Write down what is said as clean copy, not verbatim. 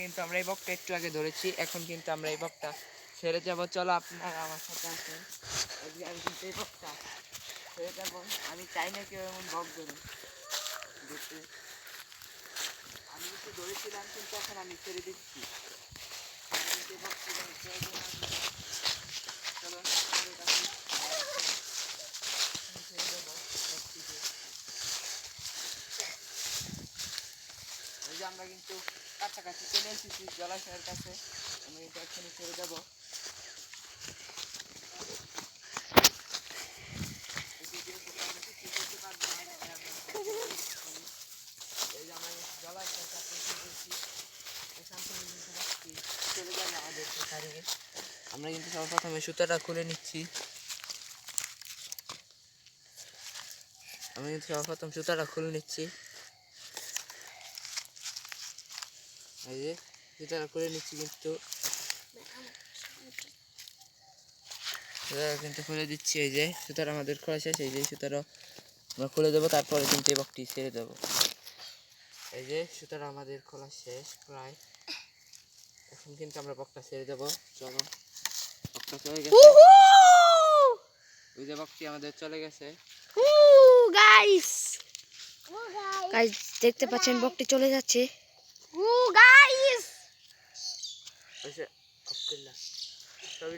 কিন্তু আমরা এই বকটা একটু আগে ধরেছি, এখন কিন্তু আমরা এই বকটা ছেড়ে যাব। চলো আপনারা আমার সাথে আসেন। আমি কিন্তু এই বকটা ছেড়ে যাবো। আমি চাই না কেউ এমন বক ধরে দেখতে। আমি কিন্তু ধরেছিলাম, কিন্তু এখন আমি ছেড়ে দিচ্ছি। চলো ছেড়ে দেবো বকটিকে। এই যে আমরা কিন্তু কাছাকাছি চলে এসেছি জলাশয়ের কাছে, আমরা কিন্তু এক্ষুনি ছেড়ে দেবো। এই যে আমরা জলাশয়ের কাছে এসেছি, এখান থেকে কিন্তু বকটি চলে যাবে আমাদেরকে ছাড়িয়ে। আমরা কিন্তু সর্বপ্রথমে সুতাটা খুলে নিচ্ছি। আমি কিন্তু সর্বপ্রথম সুতাটা খুলে নিচ্ছি। এই যে সুতাটা খুলে নিচ্ছি, কিন্তু সুতাটা কিন্তু খুলে দিচ্ছি। এই যে সুতাটা আমাদের খোলা শেষ। এই যে সুতাটা আমরা খুলে দেবো, তারপরে কিন্তু এই বকটি ছেড়ে দেবো। এই যে সুতাটা আমাদের খোলা শেষ প্রায়। এখন কিন্তু আমরা বকটা ছেড়ে দেবো। চলো, বকটা চলে গেছে। ওই যে বকটি আমাদের চলে গেছে। গাইস গাইস দেখতে পাচ্ছেন বকটি চলে যাচ্ছে। গাইস